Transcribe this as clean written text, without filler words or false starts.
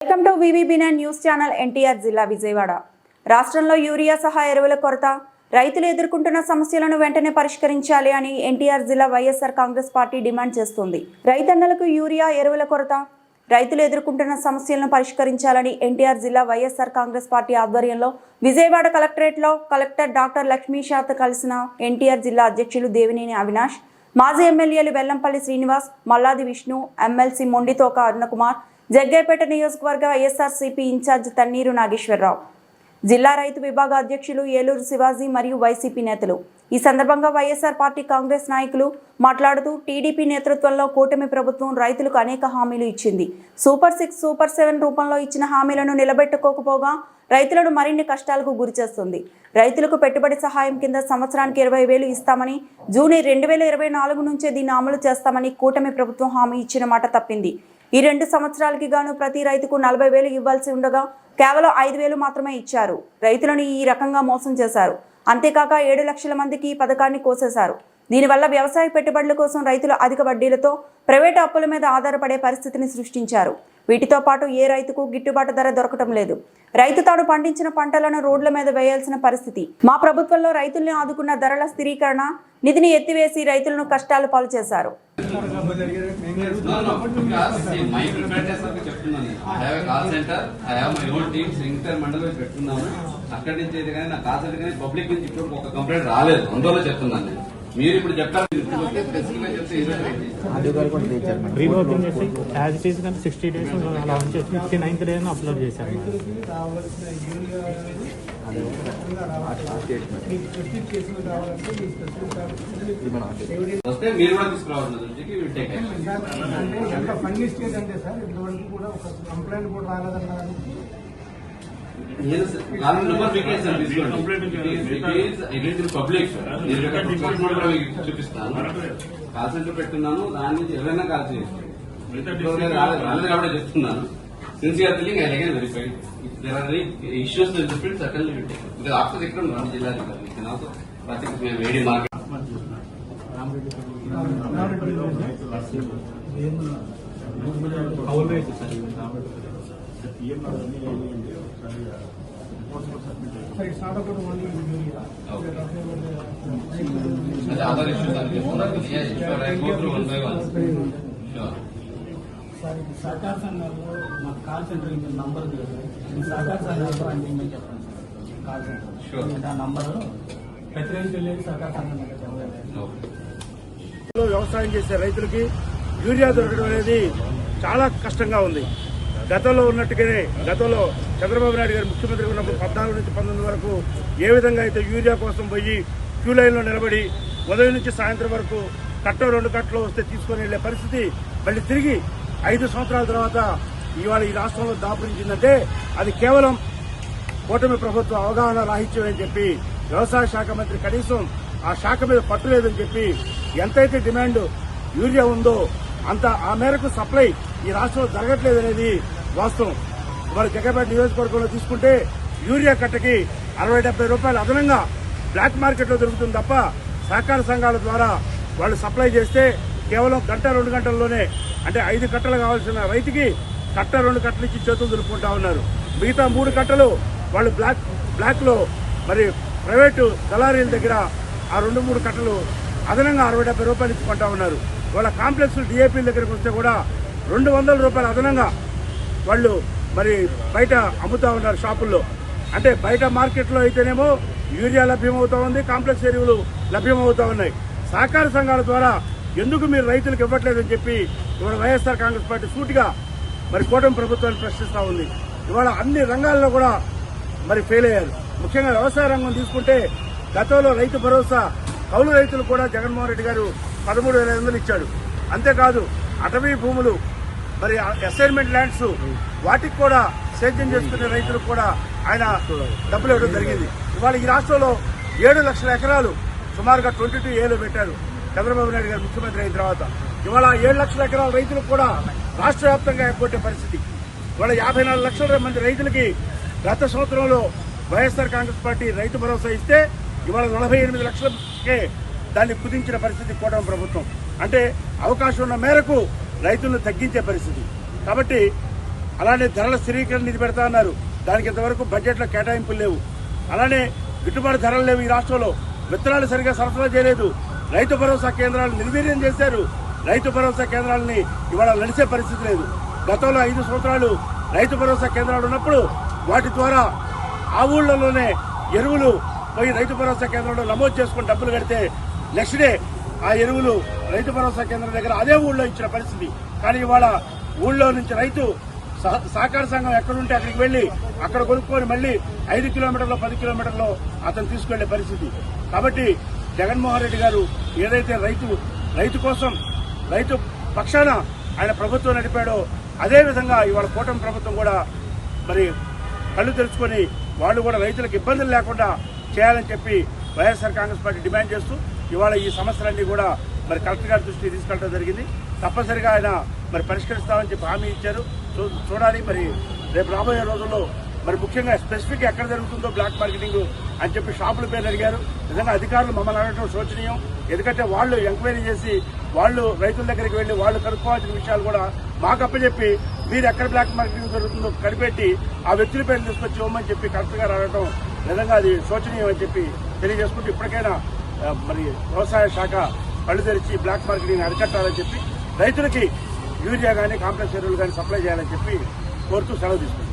Welcome to వివిబి9 news channel. NTR జిల్లా విజయవాడ రాష్ట్రంలో యూరియా సహా ఎరువుల కొరత, రైతులు ఎదుర్కొంటున్న సమస్యలను వెంటనే పరిష్కరించాలి అని ఎన్టీఆర్ జిల్లా వైఎస్ఆర్ కాంగ్రెస్ పార్టీ డిమాండ్ చేస్తుంది. రైతన్నలకు యూరియా ఎరువుల కొరత, రైతులు ఎదుర్కొంటున్న సమస్యలను పరిష్కరించాలని ఎన్టీఆర్ జిల్లా వైఎస్ఆర్ కాంగ్రెస్ పార్టీ ఆధ్వర్యంలో విజయవాడ కలెక్టరేట్లో కలెక్టర్ డాక్టర్ లక్ష్మీశాతో కలిసిన ఎన్టీఆర్ జిల్లా అధ్యక్షులు దేవినేని అవినాష్, మాజీ ఎమ్మెల్యేలు వెల్లంపల్లి శ్రీనివాస్, మల్లాది విష్ణు, ఎమ్మెల్సీ మొండితోక అరుణకుమార్, జగ్గైపేట నియోజకవర్గ వైఎస్ఆర్సీపీ ఇన్ఛార్జ్ తన్నీరు నాగేశ్వరరావు, జిల్లా రైతు విభాగ అధ్యక్షులు ఏలూరు శివాజీ మరియు వైసీపీ నేతలు. ఈ సందర్భంగా వైఎస్ఆర్ పార్టీ కాంగ్రెస్ నాయకులు మాట్లాడుతూ టీడీపీ నేతృత్వంలో కూటమి ప్రభుత్వం రైతులకు అనేక హామీలు ఇచ్చింది. సూపర్ 6, సూపర్ 7 రూపంలో ఇచ్చిన హామీలను నిలబెట్టుకోకపోగా రైతులను మరిన్ని కష్టాలకు గురిచేస్తుంది. రైతులకు పెట్టుబడి సహాయం కింద సంవత్సరానికి 20,000 ఇస్తామని, జూన్ 2024 నుంచే దీన్ని అమలు చేస్తామని కూటమి ప్రభుత్వం హామీ ఇచ్చిన మాట తప్పింది. ఈ 2 సంవత్సరాలకి గాను ప్రతి రైతుకు 40,000 ఇవ్వాల్సి ఉండగా కేవలం 5,000 మాత్రమే ఇచ్చారు. రైతులను ఈ రకంగా మోసం చేశారు. అంతేకాక 7 లక్షల మందికి ఈ పథకాన్ని కోసేశారు. దీనివల్ల వ్యవసాయ పెట్టుబడుల కోసం రైతులు అధిక వడ్డీలతో ప్రైవేటు అప్పుల మీద ఆధారపడే పరిస్థితిని సృష్టించారు. వీటితో పాటు ఏ రైతుకు గిట్టుబాటు ధర దొరకటం లేదు. రైతు తాను పండించిన పంటలను రోడ్ల మీద వేయాల్సిన పరిస్థితి. మా ప్రభుత్వంలో రైతుల్ని ఆదుకున్న ధరల స్థిరీకరణ నిధిని ఎత్తివేసి రైతులను కష్టాలు పాలు చేశారు. అక్కడి నుంచి అయితే కానీ నాకు కాల్ సెంటర్ కానీ పబ్లిక్ నుంచి ఇప్పుడు ఒక కంప్లైంట్ రాలేదు. అందువల్ల చెప్తున్నాను నేను. మీరు ఇప్పుడు చెప్పారు రీఓపెన్ చేసి యాజ్ ఇట్ ఈస్ కానీ 60 days అలా ఉంచి 59th డే అప్లోడ్ చేశారు. వస్తే మీరు కూడా తీసుకురావాల్సిన దృష్టికి చూపిస్తాను. కాల్ సెంటర్ పెట్టున్నాను. దాని నుంచి ఎవరైనా కాల్ చేయండి. రాలేదు కాబట్టి చెప్తున్నాను. Sincere thing I again verified. There are issues with different certainly will take because after the Vikram Ram Jilla we can also practice we very market it's not about only other issues are sure I go through one by one. Sure. Sir ఇది సహకార సంఘాల్లో మాకు call centre number సహకార సంఘాల్లో అంటే చెప్పండి sir. Call centre ఆ number ప్రతి రైతు వెళ్ళేది సహకార సంఘం. వ్యవసాయం చేసే రైతులకి యూరియా దొరకడం అనేది చాలా కష్టంగా ఉంది. గతంలో ఉన్నట్టుగానే గతంలో చంద్రబాబు నాయుడు గారు ముఖ్యమంత్రి ఉన్నప్పుడు 14 నుంచి 19 వరకు ఏ విధంగా అయితే యూరియా కోసం పోయి క్యూ లైన్లో నిలబడి ఉదయం నుంచి సాయంత్రం వరకు కట్ట 2 కట్టలు వస్తే తీసుకొని వెళ్లే పరిస్థితి మళ్ళీ తిరిగి 5 సంవత్సరాల తర్వాత ఇవాళ ఈ రాష్ట్రంలో దాపురించిందంటే అది కేవలం కూటమి ప్రభుత్వ అవగాహన రాహిత్యం అని చెప్పి వ్యవసాయ శాఖ మంత్రి కనీసం ఆ శాఖ మీద పట్టులేదని చెప్పి ఎంతైతే డిమాండ్ యూరియా ఉందో అంత ఆ మేరకు సప్లై ఈ రాష్ట్రంలో జరగట్లేదనేది వాస్తవం. ఇవాళ జగ్గైపేట నియోజకవర్గంలో తీసుకుంటే యూరియా కట్టకి 60-70 రూపాయలు అదనంగా బ్లాక్ మార్కెట్లో దొరుకుతుంది తప్ప సహకార సంఘాల ద్వారా వాళ్ళు సప్లై చేస్తే కేవలం 1-2 గంటల్లోనే అంటే 5 కట్టలు కావాల్సిన రైతుకి కట్ట 2 కట్టలు ఇచ్చి చేతులు దులుపుకుంటా ఉన్నారు. మిగతా 3 కట్టలు వాళ్ళు బ్లాక్ లో మరి ప్రైవేటు దళారీల దగ్గర ఆ 2-3 కట్టలు అదనంగా 60-70 రూపాయలు ఇచ్చుకుంటా ఉన్నారు. వాళ్ళ కాంప్లెక్స్ డిఏపీల దగ్గరకు వస్తే కూడా 200 రూపాయలు అదనంగా వాళ్ళు మరి బయట అమ్ముతా ఉన్నారు షాపుల్లో. అంటే బయట మార్కెట్లో అయితేనేమో యూరియా లభ్యమవుతా ఉంది, కాంప్లెక్స్ ఎరువులు లభ్యమవుతా ఉన్నాయి. సహకార సంఘాల ద్వారా ఎందుకు మీరు రైతులకు ఇవ్వట్లేదని చెప్పి ఇవాళ వైఎస్ఆర్ కాంగ్రెస్ పార్టీ సూటిగా మరి కూటమి ప్రభుత్వాన్ని ప్రశ్నిస్తూ ఉంది. ఇవాళ అన్ని రంగాల్లో కూడా మరి ఫెయిల్ అయ్యారు. ముఖ్యంగా వ్యవసాయ రంగం తీసుకుంటే గతంలో రైతు భరోసా కౌలు రైతులు కూడా జగన్మోహన్ రెడ్డి గారు 13,500 ఇచ్చాడు. అంతేకాదు అటవీ భూములు మరి అసైన్మెంట్ ల్యాండ్స్ వాటికి కూడా సేద్యం చేసుకునే రైతులకు కూడా ఆయన డబ్బులు ఇవ్వడం జరిగింది. ఇవాళ ఈ రాష్ట్రంలో 7 లక్షల ఎకరాలు సుమారుగా 22A పెట్టారు చంద్రబాబు నాయుడు గారు ముఖ్యమంత్రి అయిన తర్వాత. ఇవాళ 7 లక్షల ఎకరాల రైతులకు కూడా రాష్ట్ర వ్యాప్తంగా ఎగ్గొట్టే పరిస్థితి. ఇవాళ 54 లక్షల మంది రైతులకి గత సంవత్సరంలో వైఎస్ఆర్ కాంగ్రెస్ పార్టీ రైతు భరోసా ఇస్తే ఇవాళ 48 లక్షలకే దాన్ని కుదించిన పరిస్థితి కూటమి ప్రభుత్వం. అంటే అవకాశం ఉన్న మేరకు రైతులను తగ్గించే పరిస్థితి. కాబట్టి అలానే ధరల స్థిరీకరణ నిధి పెడతా అన్నారు, దానికి ఇంతవరకు బడ్జెట్లో కేటాయింపులు లేవు. అలానే గిట్టుబాటు ధరలు లేవు ఈ రాష్ట్రంలో, విత్తనాలు సరిగా సరఫరా చేయలేదు, రైతు భరోసా కేంద్రాలు నిర్వీర్యం చేశారు. రైతు భరోసా కేంద్రాలని ఇవాళ నడిచే పరిస్థితి లేదు. గతంలో 5 సంవత్సరాలు రైతు భరోసా కేంద్రాలు ఉన్నప్పుడు వాటి ద్వారా ఆ ఊళ్ళలోనే ఎరువులు పోయి రైతు భరోసా కేంద్రంలో నమోదు చేసుకుని డబ్బులు కడితే నెక్స్ట్ డే ఆ ఎరువులు రైతు భరోసా కేంద్రం దగ్గర అదే ఊళ్ళో ఇచ్చిన పరిస్థితి. కానీ ఇవాళ ఊళ్ళో నుంచి రైతు సహకార సంఘం ఎక్కడుంటే అక్కడికి వెళ్లి అక్కడ కొనుక్కొని మళ్ళీ 5 కిలోమీటర్లు 10 కిలోమీటర్లో అతను తీసుకెళ్లే పరిస్థితి. కాబట్టి జగన్మోహన్ రెడ్డి గారు ఏదైతే రైతు కోసం రైతు పక్షాన ఆయన ప్రభుత్వం నడిపాడో అదే విధంగా ఇవాళ కూటమి ప్రభుత్వం కూడా మరి కళ్ళు తెరుచుకొని వాళ్ళు కూడా రైతులకు ఇబ్బందులు లేకుండా చేయాలని చెప్పి వైఎస్ఆర్ కాంగ్రెస్ పార్టీ డిమాండ్ చేస్తూ ఇవాళ ఈ సమస్యలన్నీ కూడా మరి కలెక్టర్ గారి దృష్టికి తీసుకెళ్ళడం జరిగింది. తప్పనిసరిగా ఆయన మరి పరిష్కరిస్తామని చెప్పి హామీ ఇచ్చారు. చూడాలి మరి రేపు రాబోయే రోజుల్లో మరి ముఖ్యంగా స్పెసిఫిక్ ఎక్కడ జరుగుతుందో బ్లాక్ మార్కెటింగ్ అని చెప్పి షాపుల పేర్లు అడిగారు. నిజంగా అధికారులు మమ్మల్ని అడగడం శోచనీయం. ఎందుకంటే వాళ్ళు ఎంక్వైరీ చేసి వాళ్ళు రైతుల దగ్గరికి వెళ్లి వాళ్ళు కనుక్కోవాల్సిన విషయాలు కూడా మాకు అప్పచెప్పి మీరు ఎక్కడ బ్లాక్ మార్కెటింగ్ జరుగుతుందో కనిపెట్టి ఆ వ్యక్తుల పేర్లు తీసుకొచ్చి ఇవ్వమని చెప్పి కలెక్టర్ గారు అడగడం నిజంగా అది శోచనీయం అని చెప్పి తెలియజేసుకుంటూ ఇప్పటికైనా మరి వ్యవసాయ శాఖ కళ్ళు తెరిచి బ్లాక్ మార్కెటింగ్ అరికట్టాలని చెప్పి రైతులకి యూరియా కానీ కాంప్లెక్స్ ఎరువులు కానీ సప్లై చేయాలని చెప్పి కోరుతూ సెలవు తీసుకుంటాం.